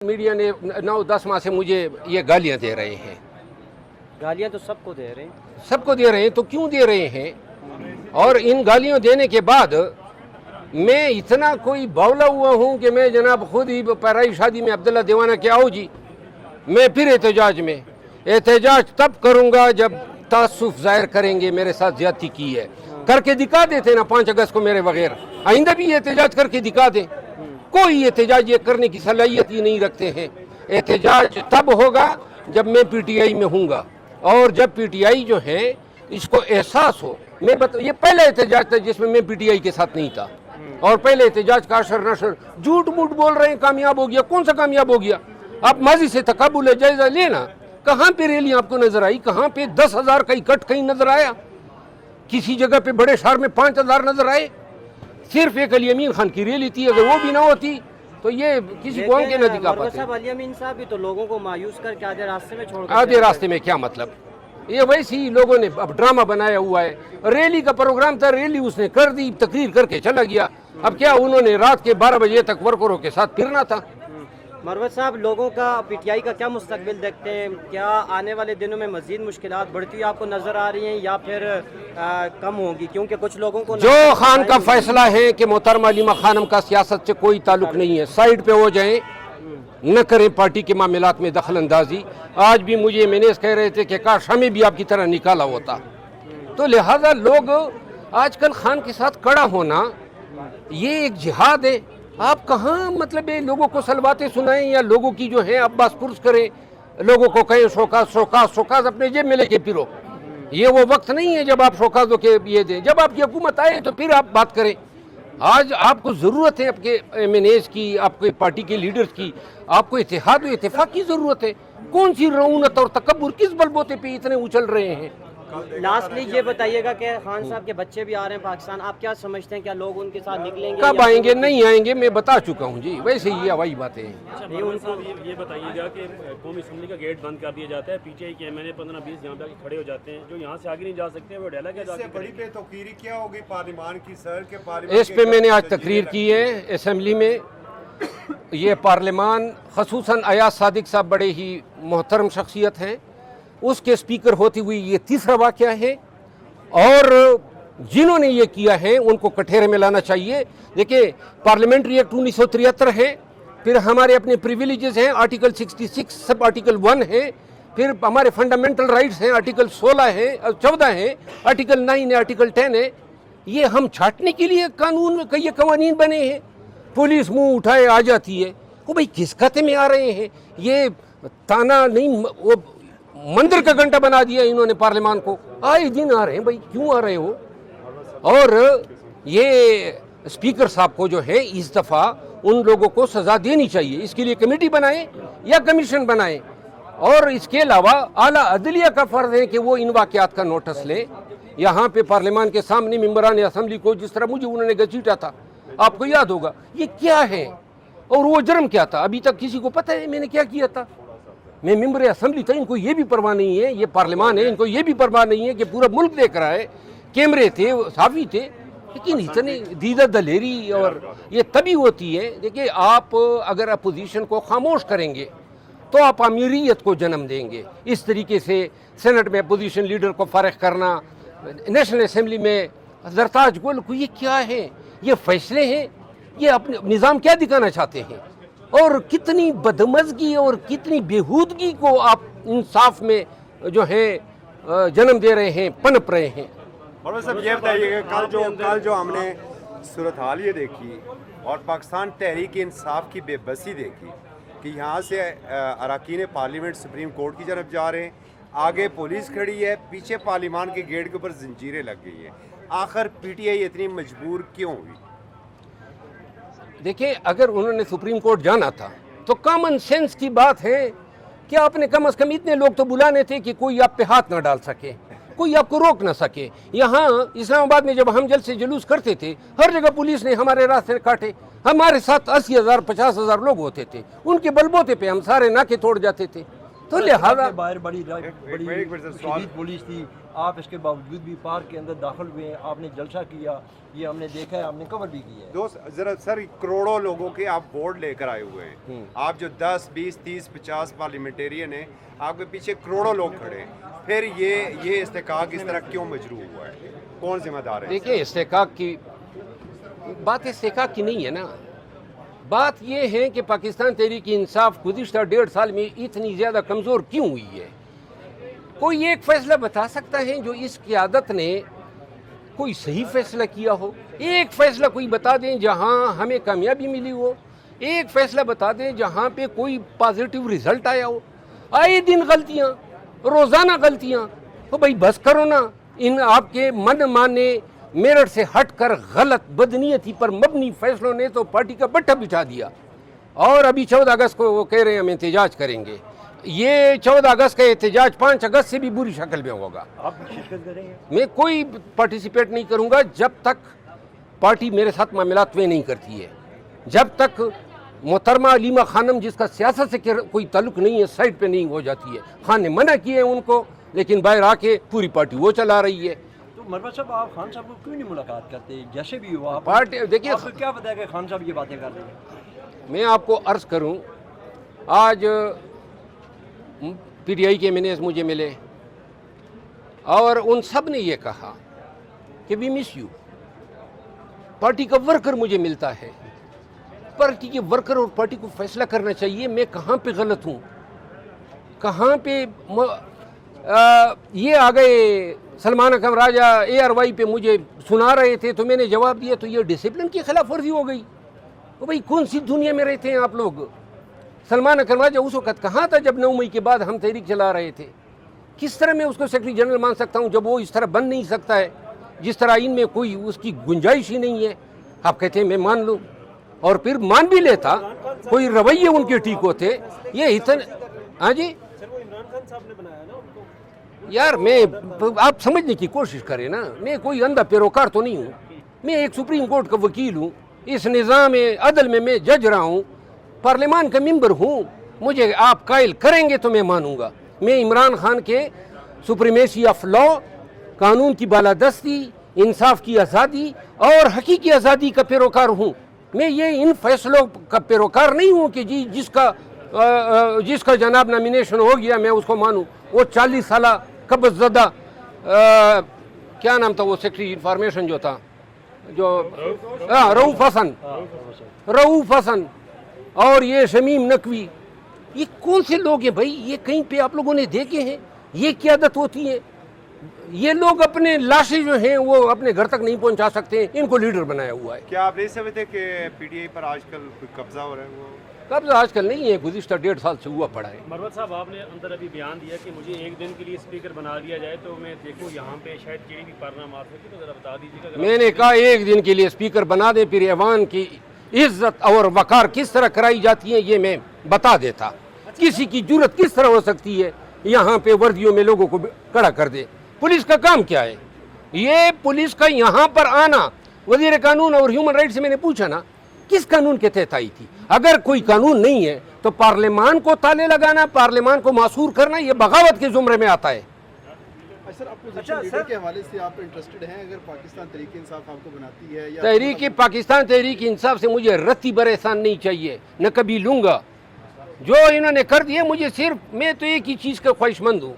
Media ने 9-10 माह से मुझे ये गालियां दे रहे हैं। गालियां तो सबको दे रहे हैं। सबको दे रहे हैं तो क्यों दे रहे हैं? और इन गालियों देने के बाद मैं इतना कोई बावला हुआ हूं कि मैं जनाब खुद ही पैराई शादी में अब्दुल्ला दीवाना के आओ जी, मैं फिर एहतजाज में एहतजाज तब करूंगा जब तासुफ जाहिर करेंगे मेरे साथ ज्यादती की है। करके दिखा देते ना 5 अगस्त को मेरे बगैर, आइंदा भी एहतजाज करके दिखा दें। कोई एहतजाज ये करने की सलाहियत ही नहीं रखते हैं। एहतजाज तब होगा जब मैं पीटीआई में हूँगा, और जब पीटीआई जो है इसको एहसास हो। ये पहला एहतजाज था जिसमें मैं पीटीआई के साथ नहीं था, और पहले एहतजाज का अशर नशर झूठ मूठ बोल रहे हैं कामयाब हो गया। कौन सा कामयाब हो गया? आप माजी से तकाबुल जायजा लेना, कहाँ पे रैली आपको नजर आई? कहाँ पे 10,000 का इकट्ठ कहीं नजर आया? किसी जगह पे बड़े शहर में 5,000 नजर आए? सिर्फ एक अली अमीन खान की रैली थी, अगर वो भी ना होती तो ये किसी को के न दिखा पाते। अली अमीन साहब भी तो लोगों को मायूस करके आधे रास्ते में छोड़, आधे रास्ते में क्या मतलब? ये वैसे ही लोगों ने अब ड्रामा बनाया हुआ है। रैली का प्रोग्राम था, रैली उसने कर दी, तकरीर करके चला गया। अब क्या उन्होंने रात के 12 बजे तक वर्करों के साथ फिरना था? मरवत साहब, लोगों का पीटीआई का क्या मुस्तकबिल देखते हैं? क्या आने वाले दिनों में मजीद मुश्किलात बढ़ती हुई आपको नजर आ रही हैं या फिर कम होगी? क्योंकि कुछ लोगों को जो खान का फैसला है कि मोहतरमा अलीमा खानम का सियासत से कोई ताल्लुक नहीं है, साइड पे हो जाएं, न करें पार्टी के मामलात में दखल अंदाजी। आज भी मुझे मैनेज कह रहे थे कि काश हमें भी आपकी तरह निकाला होता। तो लिहाजा लोग आजकल खान के साथ खड़ा होना ये एक जिहाद है। आप कहाँ मतलब ये लोगों को सलवाते सुनाएं या लोगों की जो है अब्बास पुरस करें, लोगों को कहें शोकाज शोकाज शोकाज अपने जेब में लेके फिरो। ये वो वक्त नहीं है जब आप शोकाजों के ये दें। जब आपकी हुकूमत आए तो फिर आप बात करें। आज आपको ज़रूरत है आपके एमएनएज की, आपके पार्टी के लीडर्स की, आपको इत्तेहाद और इत्तेफाक की ज़रूरत है। कौन सी रऊनत और तकब्बुर किस बलबूते पे इतने उछल रहे हैं? लास्टली ये बताइएगा कि खान साहब के बच्चे भी आ रहे हैं पाकिस्तान, आप क्या समझते हैं? क्या लोग उनके साथ निकलेंगे? कब आएंगे? नहीं आएंगे, मैं बता चुका हूँ जी। वैसे ही हवाई बातें हैं। ये बताइएगा कि कौमी असम्बली का गेट बंद कर दिया जाता है, पीटीआई के एमएनए 15-20 यहाँ पे आके खड़े हो जाते हैं, जो यहाँ से आगे नहीं जा सकते, वो डेला के जाके बड़ी बेतौकीरी क्या होगी पार्लिमान की सर के पार्लिमान? इस पे मैंने आज तकरीर की है असम्बली में। ये पार्लिमान खसूसन अयाज सादिक साहब बड़े ही मोहतरम शख्सियत हैं, उसके स्पीकर होती हुई ये तीसरा वाक़या है, और जिन्होंने ये किया है उनको कठेरे में लाना चाहिए। देखिए, पार्लियामेंट्री एक्ट 1973 है, फिर हमारे अपने प्रिविलेजेस हैं, आर्टिकल 66 सब आर्टिकल 1 है, फिर हमारे फंडामेंटल राइट्स हैं, आर्टिकल 16 है, 14 है, आर्टिकल 9 है, आर्टिकल 10 है। ये हम छाटने के लिए कानून में कई कवानीन बने हैं। पुलिस मुंह उठाए आ जाती है। वो भाई किस खाते में आ रहे हैं? ये ताना नहीं, वो मंदिर का घंटा बना दिया इन्होंने पार्लियामान को। आए दिन आ रहे हैं भाई, क्यों आ रहे हो? और ये स्पीकर साहब को जो है इस दफ़ा उन लोगों को सज़ा देनी चाहिए। इसके लिए कमेटी बनाएं या कमीशन बनाएं, और इसके अलावा आला अदलिया का फ़र्ज़ है कि वो इन वाक़यात का नोटिस लें। यहाँ पे पार्लियामान के सामने मेंबरान असम्बली को जिस तरह मुझे उन्होंने घसीटा था, आपको याद होगा। ये क्या है और वो जुर्म क्या था? अभी तक किसी को पता है मैंने क्या किया था? मैं मेंबर असम्बली था, इनको ये भी परवाह नहीं है, ये पार्लियामान है, इनको ये भी परवाह नहीं है कि पूरा मुल्क देख रहा है। कैमरे थे, साफ़ी थे, लेकिन इतनी दीदा दलेरी और ये तभी होती है। देखिए, आप अगर अपोजिशन को खामोश करेंगे तो आप अमीरियत को जन्म देंगे। इस तरीके से सेनेट में अपोजिशन लीडर को फ़ारिग करना, नेशनल असम्बली में जरताज गुल को, ये क्या है? ये फैसले हैं? ये अपने निज़ाम क्या दिखाना चाहते हैं? और कितनी बदमज़गी और कितनी बेहूदगी को आप इंसाफ में जो है जन्म दे रहे हैं, पनप रहे हैं। और सब ये बताइएगा, कल जो हमने सूरत हाल ये देखी और पाकिस्तान तहरीक इंसाफ की बेबसी देखी कि यहाँ से अरकान पार्लियामेंट सुप्रीम कोर्ट की तरफ जा रहे हैं, आगे पुलिस खड़ी है, पीछे पार्लियामान के गेट के ऊपर जंजीरें लग गई हैं। आखिर पीटीआई इतनी मजबूर क्यों हुई? देखिए, अगर उन्होंने सुप्रीम कोर्ट जाना था तो कॉमन सेंस की बात है कि आपने कम से कम इतने लोग तो बुलाने थे कि कोई आप पे हाथ न डाल सके, कोई आपको रोक न सके। यहाँ इस्लामाबाद में जब हम जल से जुलूस करते थे, हर जगह पुलिस ने हमारे रास्ते काटे। हमारे साथ 80,000 50,000 लोग होते थे, उनके बलबूते पे हम सारे नाके तोड़ जाते थे। تو لہذا باہر بڑی ایک منٹ سر، سوال شدید پولیس تھی، آپ اس کے باوجود بھی پارک کے اندر داخل ہوئے، آپ نے جلسہ کیا، یہ ہم نے دیکھا ہے، آپ نے کور بھی کی ہے۔ دوست ذرا سر، کروڑوں لوگوں کے آپ ووٹ لے کر آئے ہوئے ہیں، آپ جو 10 20 30 50 پارلیمنٹیرین ہیں، آپ کے پیچھے کروڑوں لوگ کھڑے ہیں، پھر یہ استحقاق اس طرح کیوں مجروح ہوا ہے؟ کون ذمہ دار ہے؟ دیکھیں استحقاق کی بات استحقاق کی نہیں ہے نا، بات یہ ہے کہ پاکستان تحریک انصاف گزشتہ 1.5 سال میں اتنی زیادہ کمزور کیوں ہوئی ہے؟ کوئی ایک فیصلہ بتا سکتا ہے جو اس قیادت نے کوئی صحیح فیصلہ کیا ہو؟ ایک فیصلہ کوئی بتا دیں جہاں ہمیں کامیابی ملی ہو، ایک فیصلہ بتا دیں جہاں پہ کوئی پازیٹیو رزلٹ آیا ہو۔ آئے دن غلطیاں، روزانہ غلطیاں، تو بھائی بس کرو نا، ان آپ کے من مانے میرٹ سے ہٹ کر غلط بدنیتی پر مبنی فیصلوں نے تو پارٹی کا بٹھا بچھا دیا، اور ابھی 14 اگست کو وہ کہہ رہے ہیں ہم احتجاج کریں گے۔ یہ 14 اگست کا احتجاج 5 اگست سے بھی بری شکل میں ہوگا۔ آپ شرکت کریں گے؟ میں کوئی پارٹیسپیٹ نہیں کروں گا جب تک پارٹی میرے ساتھ معاملات طے نہیں کرتی ہے، جب تک محترمہ علیمہ خانم جس کا سیاست سے کوئی تعلق نہیں ہے سائڈ پہ نہیں ہو جاتی ہے۔ خان نے منع کیے ان کو، لیکن باہر آ کے پوری پارٹی وہ چلا رہی ہے۔ تو مروت صاحب، آپ خان صاحب کو کیوں نہیں ملاقات کرتے؟ جیسے بھی ہوا پارٹی دیکھیے، آپ کو کیا پتا ہے کہ خان صاحب یہ باتیں کر رہے ہیں؟ میں آپ کو عرض کروں، آج پی ٹی آئی کے ایم مجھے ملے اور ان سب نے یہ کہا کہ وی مس یو۔ پارٹی کا ورکر مجھے ملتا ہے، پارٹی کے ورکر اور پارٹی کو فیصلہ کرنا چاہیے میں کہاں پہ غلط ہوں، کہاں پہ یہ آ گئے سلمان اکرم راجہ ARY پہ مجھے سنا رہے تھے تو میں نے جواب دیا تو یہ ڈسپلن کی خلاف ورزی ہو گئی۔ تو بھائی کون سی دنیا میں رہتے ہیں آپ لوگ؟ سلمان اکرم راجہ اس وقت کہاں تھا جب 9 مئی کے بعد ہم تحریک چلا رہے تھے؟ کس طرح میں اس کو سیکرٹری جنرل مان سکتا ہوں جب وہ اس طرح بن نہیں سکتا ہے جس طرح ان میں کوئی اس کی گنجائش ہی نہیں ہے؟ آپ کہتے ہیں میں مان لوں، اور پھر مان بھی لیتا، کوئی رویے ان کے ٹھیک ہوتے۔ یہ اتنے ہاں جی یار، میں آپ سمجھنے کی کوشش کریں نا، میں کوئی اندھا پیروکار تو نہیں ہوں، میں ایک سپریم کورٹ کا وکیل ہوں، اس نظام عدل میں جج رہا ہوں، پارلیمان کا ممبر ہوں، مجھے آپ قائل کریں گے تو میں مانوں گا۔ میں عمران خان کے سپریمیسی آف لا، قانون کی بالادستی، انصاف کی آزادی اور حقیقی آزادی کا پیروکار ہوں۔ میں یہ ان فیصلوں کا پیروکار نہیں ہوں کہ جی جس کا جناب نامینیشن ہو گیا میں اس کو مانوں۔ وہ 40 سالہ قبض زدہ کیا نام تھا وہ سیکرٹری انفارمیشن جو تھا، جو رؤوف حسن اور یہ شمیم نقوی، یہ کون سے لوگ ہیں بھائی؟ یہ کہیں پہ آپ لوگوں نے دیکھے ہیں؟ یہ قیادت ہوتی ہے؟ یہ لوگ اپنے لاشیں جو ہیں وہ اپنے گھر تک نہیں پہنچا سکتے، ان کو لیڈر بنایا ہوا ہے۔ کیا آپ نہیں سمجھتے کہ PTI پر آج کل کوئی قبضہ ہو رہا ہے؟ وہ قبضہ آج کل نہیں ہے، گزشتہ 1.5 سال سے ہوا پڑا ہے۔ مروت صاحب، آپ نے اندر ابھی بیان دیا کہ مجھے ایک دن کے لیے اسپیکر بنا دیا جائے، تو میں دیکھوں یہاں پہ شاید کہیں بھی پڑھنا معاف ہے، تو ذرا بتا دیجیے گا۔ میں نے کہا ایک دن کے لیے اسپیکر بنا دیں، پھر ایوان کی عزت اور وقار کس طرح کرائی جاتی ہے یہ میں بتا دیتا۔ کسی کی جرت کس طرح ہو سکتی ہے یہاں پہ وردیوں میں لوگوں کو کھڑا کر دے؟ پولیس کا کام کیا ہے؟ یہ پولیس کا یہاں پر آنا، وزیر قانون اور ہیومن رائٹ سے میں نے پوچھا نا کس قانون کے تحت آئی تھی؟ اگر کوئی قانون نہیں ہے تو پارلیمان کو تالے لگانا، پارلیمان کو معصور کرنا، یہ بغاوت کے زمرے میں آتا ہے۔ سر، اپوزیشن لیڈر کے حوالے سے آپ انٹرسٹڈ ہیں اگر پاکستان تحریک انصاف آپ کو بناتی ہے یا پاکستان تحریک انصاف سے مجھے رتی بر احسان نہیں چاہیے، نہ کبھی لوں گا۔ جو انہوں نے کر دیا مجھے صرف، میں تو ایک ہی چیز کا خواہش مند ہوں